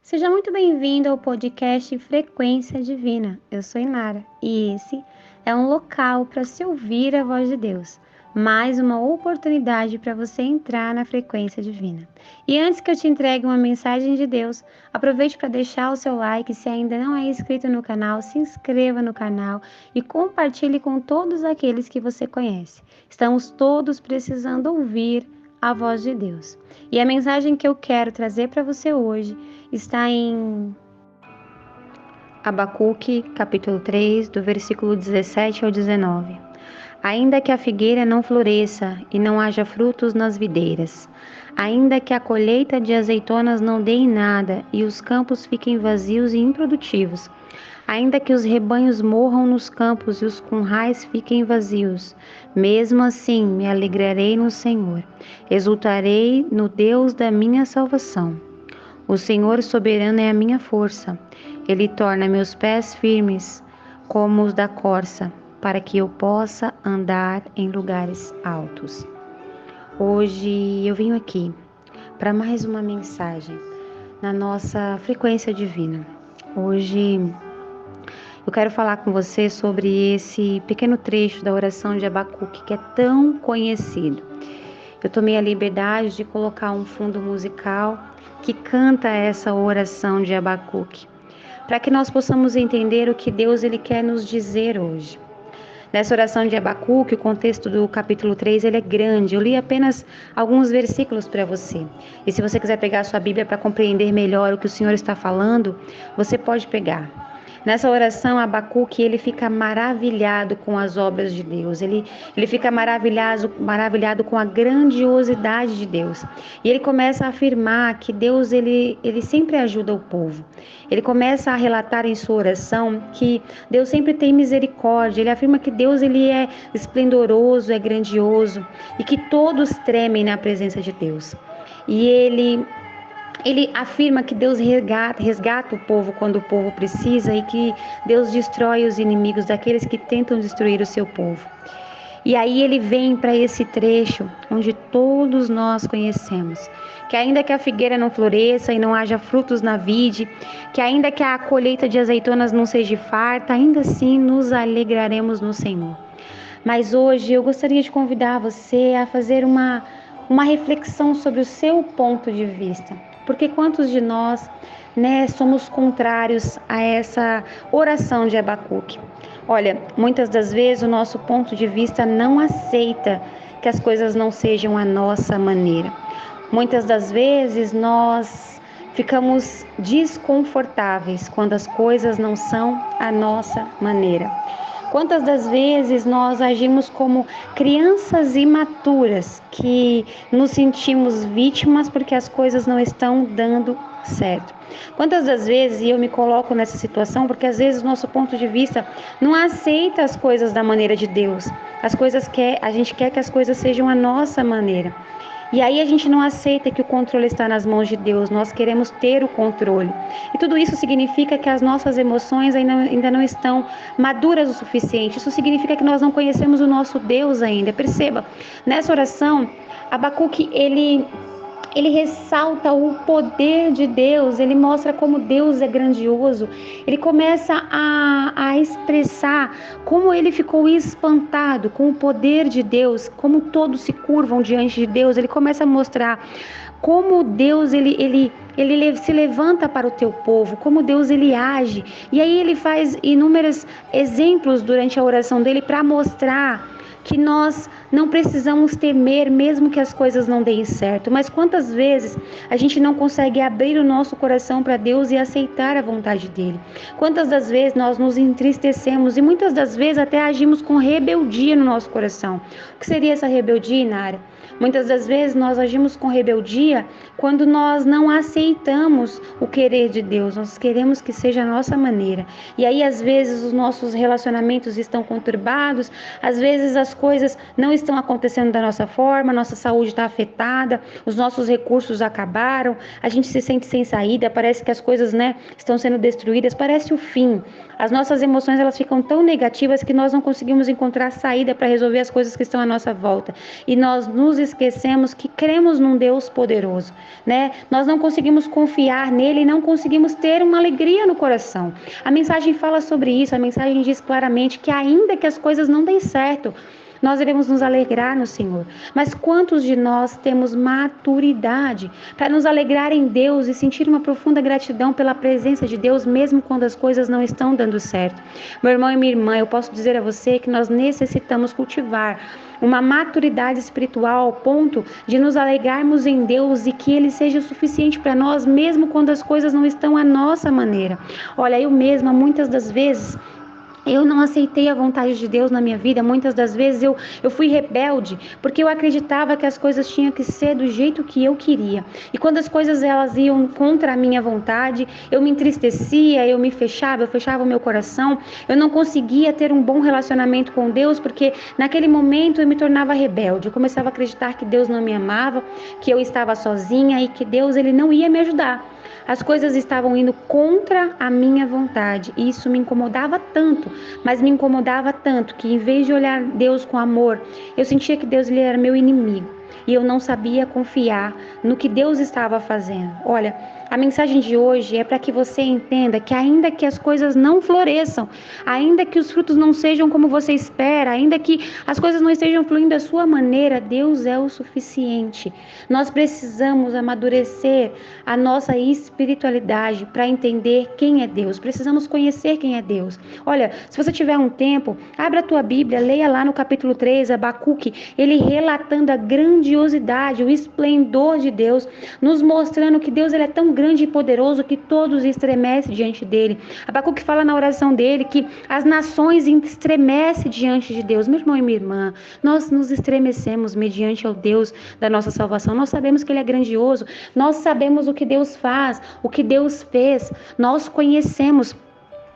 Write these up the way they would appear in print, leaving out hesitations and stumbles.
Seja muito bem-vindo ao podcast Frequência Divina. Eu sou Inara e esse é um local para se ouvir a voz de Deus. Mais uma oportunidade para você entrar na frequência divina. E antes que eu te entregue uma mensagem de Deus, aproveite para deixar o seu like. Se ainda não é inscrito no canal, se inscreva no canal e compartilhe com todos aqueles que você conhece. Estamos todos precisando ouvir a voz de Deus. E a mensagem que eu quero trazer para você hoje está em Abacuque, capítulo 3, do versículo 17 ao 19. Ainda que a figueira não floresça e não haja frutos nas videiras, ainda que a colheita de azeitonas não dê em nada e os campos fiquem vazios e improdutivos, ainda que os rebanhos morram nos campos e os currais fiquem vazios, mesmo assim me alegrarei no Senhor, exultarei no Deus da minha salvação. O Senhor soberano é a minha força. Ele torna meus pés firmes como os da corça, para que eu possa andar em lugares altos. Hoje eu venho aqui para mais uma mensagem na nossa frequência divina. Hoje eu quero falar com você sobre esse pequeno trecho da oração de Abacuque que é tão conhecido. Eu tomei a liberdade de colocar um fundo musical que canta essa oração de Abacuque, para que nós possamos entender o que Deus ele quer nos dizer hoje. Nessa oração de Abacuque, o contexto do capítulo 3 ele é grande. Eu li apenas alguns versículos para você. E se você quiser pegar a sua Bíblia para compreender melhor o que o Senhor está falando, você pode pegar. Nessa oração, Abacuque, ele fica maravilhado com as obras de Deus. Ele fica maravilhado com a grandiosidade de Deus. E ele começa a afirmar que Deus, ele sempre ajuda o povo. Ele começa a relatar em sua oração que Deus sempre tem misericórdia. Ele afirma que Deus, ele é esplendoroso, é grandioso e que todos tremem na presença de Deus. E ele afirma que Deus resgata o povo quando o povo precisa e que Deus destrói os inimigos daqueles que tentam destruir o seu povo. E aí ele vem para esse trecho onde todos nós conhecemos, que ainda que a figueira não floresça e não haja frutos na vide, que ainda que a colheita de azeitonas não seja farta, ainda assim nos alegraremos no Senhor. Mas hoje eu gostaria de convidar você a fazer uma reflexão sobre o seu ponto de vista. Porque quantos de nós, somos contrários a essa oração de Abacuque? Olha, muitas das vezes o nosso ponto de vista não aceita que as coisas não sejam a nossa maneira. Muitas das vezes nós ficamos desconfortáveis quando as coisas não são a nossa maneira. Quantas das vezes nós agimos como crianças imaturas que nos sentimos vítimas porque as coisas não estão dando certo? Quantas das vezes, e eu me coloco nessa situação, porque às vezes o nosso ponto de vista não aceita as coisas da maneira de Deus. A gente quer que as coisas sejam a nossa maneira. E aí a gente não aceita que o controle está nas mãos de Deus, nós queremos ter o controle. E tudo isso significa que as nossas emoções ainda não estão maduras o suficiente. Isso significa que nós não conhecemos o nosso Deus ainda. Perceba, nessa oração, Abacuque, ele ressalta o poder de Deus, ele mostra como Deus é grandioso, ele começa a expressar como ele ficou espantado com o poder de Deus, como todos se curvam diante de Deus, ele começa a mostrar como Deus ele se levanta para o teu povo, como Deus ele age, e aí ele faz inúmeros exemplos durante a oração dele para mostrar que nós não precisamos temer mesmo que as coisas não deem certo, mas quantas vezes a gente não consegue abrir o nosso coração para Deus e aceitar a vontade dele? Quantas das vezes nós nos entristecemos e muitas das vezes até agimos com rebeldia no nosso coração? O que seria essa rebeldia, Inara? Muitas das vezes nós agimos com rebeldia quando nós não aceitamos o querer de Deus, nós queremos que seja a nossa maneira. E aí às vezes os nossos relacionamentos estão conturbados, às vezes as coisas não estão acontecendo da nossa forma, nossa saúde está afetada, os nossos recursos acabaram, a gente se sente sem saída, parece que as coisas estão sendo destruídas, parece o fim. As nossas emoções elas ficam tão negativas que nós não conseguimos encontrar saída para resolver as coisas que estão à nossa volta. E nós nos esquecemos que cremos num Deus poderoso, né? Nós não conseguimos confiar nele e não conseguimos ter uma alegria no coração. A mensagem fala sobre isso, a mensagem diz claramente que ainda que as coisas não deem certo, nós devemos nos alegrar no Senhor. Mas quantos de nós temos maturidade para nos alegrar em Deus e sentir uma profunda gratidão pela presença de Deus, mesmo quando as coisas não estão dando certo? Meu irmão e minha irmã, eu posso dizer a você que nós necessitamos cultivar uma maturidade espiritual ao ponto de nos alegrarmos em Deus e que Ele seja o suficiente para nós, mesmo quando as coisas não estão à nossa maneira. Olha, eu mesma, muitas das vezes, eu não aceitei a vontade de Deus na minha vida. Muitas das vezes eu fui rebelde, porque eu acreditava que as coisas tinham que ser do jeito que eu queria. E quando as coisas elas iam contra a minha vontade, eu me entristecia, eu fechava o meu coração. Eu não conseguia ter um bom relacionamento com Deus, porque naquele momento eu me tornava rebelde. Eu começava a acreditar que Deus não me amava, que eu estava sozinha e que Deus ele não ia me ajudar. As coisas estavam indo contra a minha vontade e isso me incomodava tanto, mas me incomodava tanto que em vez de olhar Deus com amor, eu sentia que Deus ele era meu inimigo e eu não sabia confiar no que Deus estava fazendo. Olha, a mensagem de hoje é para que você entenda que ainda que as coisas não floresçam, ainda que os frutos não sejam como você espera, ainda que as coisas não estejam fluindo da sua maneira, Deus é o suficiente. Nós precisamos amadurecer a nossa espiritualidade para entender quem é Deus. Precisamos conhecer quem é Deus. Olha, se você tiver um tempo, abra a tua Bíblia, leia lá no capítulo 3, Abacuque, ele relatando a grandiosidade, o esplendor de Deus, nos mostrando que Deus ele é tão grande e poderoso que todos estremecem diante dele. Abacuque fala na oração dele que as nações estremecem diante de Deus. Meu irmão e minha irmã, nós nos estremecemos mediante ao Deus da nossa salvação. Nós sabemos que ele é grandioso, nós sabemos o que Deus faz, o que Deus fez, nós conhecemos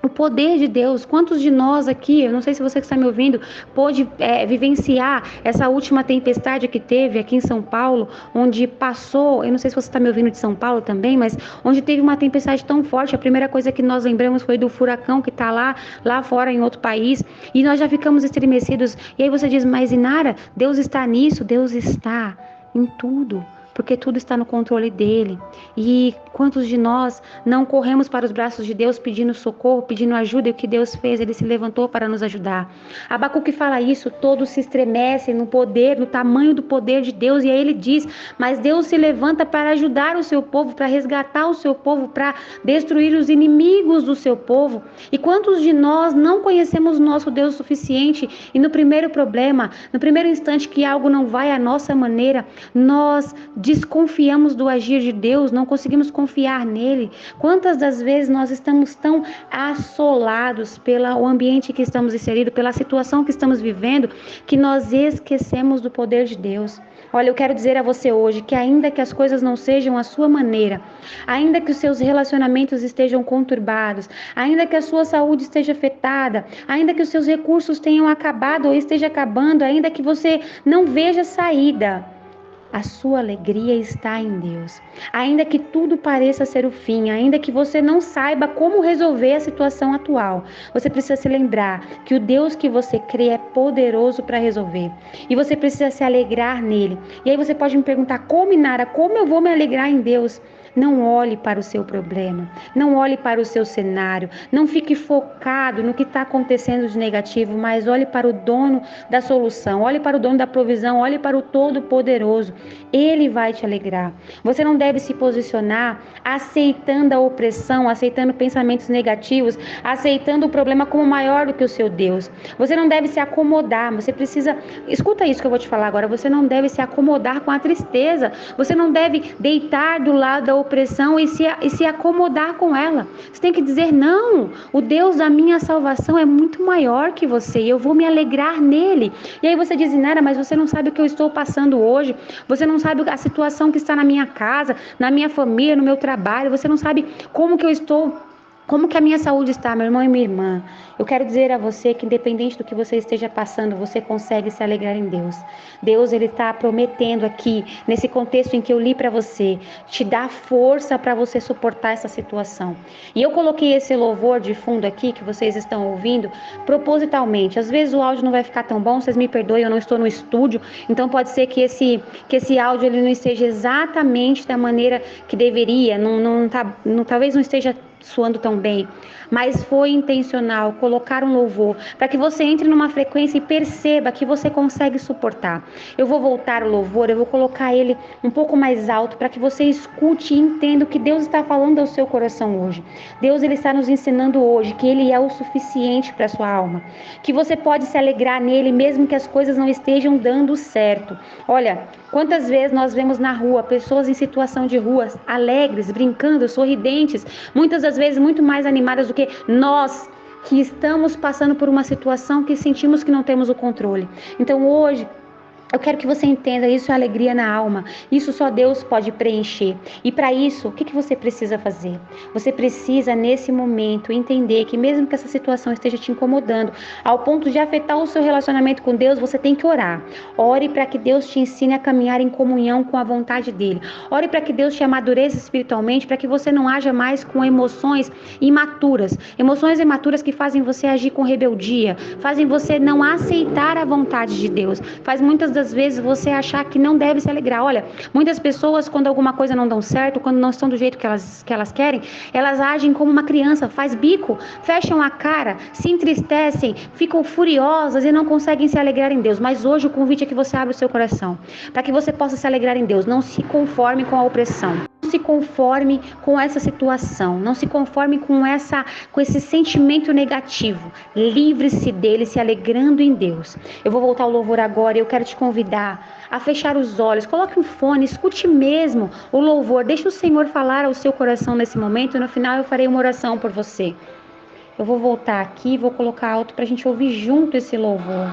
o poder de Deus. Quantos de nós aqui, eu não sei se você que está me ouvindo, pôde vivenciar essa última tempestade que teve aqui em São Paulo, onde passou, eu não sei se você está me ouvindo de São Paulo também, mas onde teve uma tempestade tão forte, a primeira coisa que nós lembramos foi do furacão que está lá fora em outro país, e nós já ficamos estremecidos. E aí você diz, mas Inara, Deus está nisso? Deus está em tudo, porque tudo está no controle dele. E quantos de nós não corremos para os braços de Deus pedindo socorro, pedindo ajuda, e o que Deus fez? Ele se levantou para nos ajudar. Abacuque fala isso, todos se estremecem no poder, no tamanho do poder de Deus, e aí ele diz, mas Deus se levanta para ajudar o seu povo, para resgatar o seu povo, para destruir os inimigos do seu povo. E quantos de nós não conhecemos o nosso Deus o suficiente, e no primeiro problema, no primeiro instante que algo não vai à nossa maneira, nós desconfiamos do agir de Deus, não conseguimos confiar nele. Quantas das vezes nós estamos tão assolados pelo ambiente que estamos inseridos, pela situação que estamos vivendo, que nós esquecemos do poder de Deus. Olha, eu quero dizer a você hoje que ainda que as coisas não sejam à sua maneira, ainda que os seus relacionamentos estejam conturbados, ainda que a sua saúde esteja afetada, ainda que os seus recursos tenham acabado ou esteja acabando, ainda que você não veja saída, a sua alegria está em Deus. Ainda que tudo pareça ser o fim, ainda que você não saiba como resolver a situação atual, você precisa se lembrar que o Deus que você crê é poderoso para resolver. E você precisa se alegrar nele. E aí você pode me perguntar, como, Inara, como eu vou me alegrar em Deus? Não olhe para o seu problema, não olhe para o seu cenário, não fique focado no que está acontecendo de negativo, mas olhe para o dono da solução, olhe para o dono da provisão, olhe para o Todo-Poderoso. Ele vai te alegrar. Você não deve se posicionar aceitando a opressão, aceitando pensamentos negativos, aceitando o problema como maior do que o seu Deus. Você não deve se acomodar, você precisa, escuta isso que eu vou te falar agora, você não deve se acomodar com a tristeza, você não deve deitar do lado da opressão e se acomodar com ela. Você tem que dizer, não, o Deus da minha salvação é muito maior que você e eu vou me alegrar nele. E aí você diz, Inara, mas você não sabe o que eu estou passando hoje, você não sabe a situação que está na minha casa, na minha família, no meu trabalho, você não sabe como que eu estou Como que a minha saúde está, meu irmão e minha irmã? Eu quero dizer a você que independente do que você esteja passando, você consegue se alegrar em Deus. Deus, ele está prometendo aqui, nesse contexto em que eu li para você, te dar força para você suportar essa situação. E eu coloquei esse louvor de fundo aqui, que vocês estão ouvindo, propositalmente. Às vezes o áudio não vai ficar tão bom, vocês me perdoem, eu não estou no estúdio, então pode ser que esse áudio ele não esteja exatamente da maneira que deveria, talvez não esteja soando tão bem, mas foi intencional colocar um louvor para que você entre numa frequência e perceba que você consegue suportar. Eu vou voltar o louvor, eu vou colocar ele um pouco mais alto para que você escute e entenda o que Deus está falando ao seu coração hoje. Deus, ele está nos ensinando hoje que ele é o suficiente para a sua alma, que você pode se alegrar nele mesmo que as coisas não estejam dando certo. Olha, quantas vezes nós vemos na rua pessoas em situação de rua alegres, brincando, sorridentes, muitas das vezes muito mais animadas do que nós que estamos passando por uma situação que sentimos que não temos o controle. Então hoje eu quero que você entenda, isso é alegria na alma, isso só Deus pode preencher. E para isso, o que você precisa fazer? Você precisa, nesse momento, entender que mesmo que essa situação esteja te incomodando, ao ponto de afetar o seu relacionamento com Deus, você tem que orar. Ore para que Deus te ensine a caminhar em comunhão com a vontade dEle. Ore para que Deus te amadureça espiritualmente, para que você não haja mais com emoções imaturas. Emoções imaturas que fazem você agir com rebeldia, fazem você não aceitar a vontade de Deus, faz muitas das vezes você achar que não deve se alegrar. Olha, muitas pessoas, quando alguma coisa não dá certo, quando não estão do jeito que elas querem, elas agem como uma criança, faz bico, fecham a cara, se entristecem, ficam furiosas e não conseguem se alegrar em Deus. Mas hoje o convite é que você abra o seu coração, para que você possa se alegrar em Deus. Não se conforme com a opressão. Não se conforme com essa situação, não se conforme com esse sentimento negativo. Livre-se dele, se alegrando em Deus. Eu vou voltar ao louvor agora e eu quero te convidar a fechar os olhos, coloque um fone, escute mesmo o louvor, deixe o Senhor falar ao seu coração nesse momento e no final eu farei uma oração por você. Eu vou voltar aqui, vou colocar alto para a gente ouvir junto esse louvor.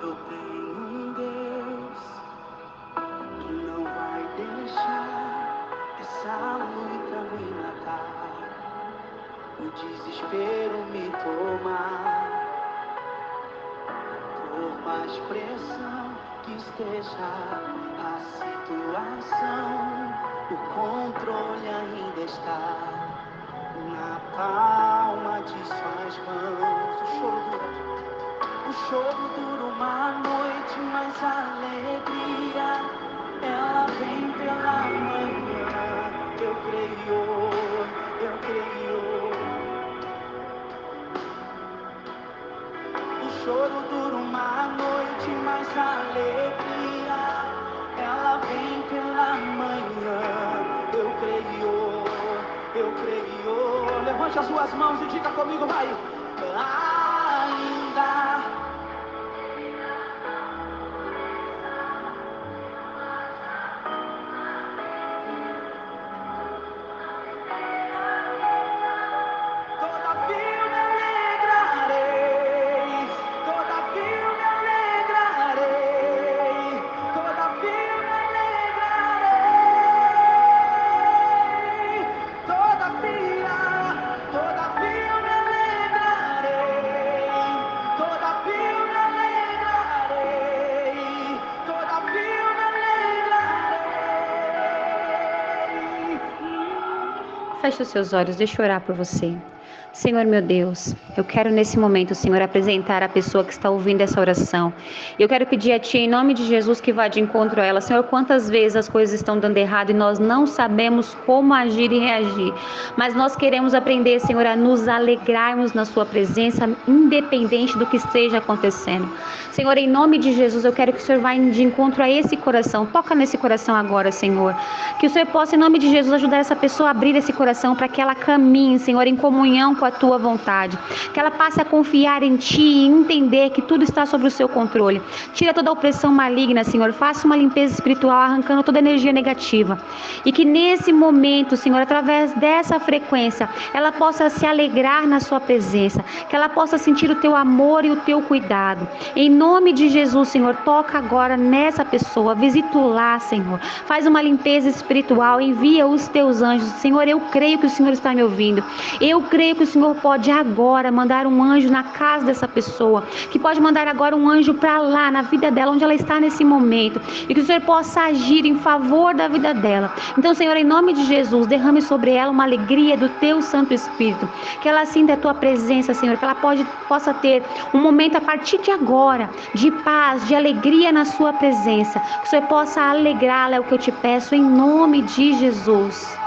Eu tenho um Deus que não vai deixar essa luta me matar, o desespero me tomar. Por mais pressão que esteja a situação, o controle ainda está na palma de suas mãos. O choro dura uma noite, mas a alegria, ela vem pela manhã. Eu creio. O choro dura uma noite, mas a alegria, ela vem pela manhã. Eu creio. Levante as suas mãos e diga comigo, vai. Ainda Feche os seus olhos, deixa eu orar por você. Senhor meu Deus, eu quero nesse momento, Senhor, apresentar a pessoa que está ouvindo essa oração. Eu quero pedir a Ti, em nome de Jesus, que vá de encontro a ela. Senhor, quantas vezes as coisas estão dando errado e nós não sabemos como agir e reagir. Mas nós queremos aprender, Senhor, a nos alegrarmos na Sua presença, independente do que esteja acontecendo. Senhor, em nome de Jesus, eu quero que o Senhor vá de encontro a esse coração. Toca nesse coração agora, Senhor. Que o Senhor possa, em nome de Jesus, ajudar essa pessoa a abrir esse coração para que ela caminhe, Senhor, em comunhão com a tua vontade, que ela passe a confiar em ti e entender que tudo está sob o seu controle. Tira toda a opressão maligna, Senhor, faça uma limpeza espiritual, arrancando toda energia negativa, e que nesse momento, Senhor, através dessa frequência, ela possa se alegrar na sua presença, que ela possa sentir o teu amor e o teu cuidado. Em nome de Jesus, Senhor, toca agora nessa pessoa, visita lá, Senhor, faz uma limpeza espiritual, envia os teus anjos. Senhor, eu creio que o Senhor está me ouvindo, eu creio que o Senhor pode agora mandar um anjo na casa dessa pessoa, que pode mandar agora um anjo para lá, na vida dela, onde ela está nesse momento, e que o Senhor possa agir em favor da vida dela. Então, Senhor, em nome de Jesus, derrame sobre ela uma alegria do teu Santo Espírito, que ela sinta a tua presença, Senhor, que ela possa ter um momento a partir de agora, de paz, de alegria na sua presença, que o Senhor possa alegrá-la, é o que eu te peço, em nome de Jesus.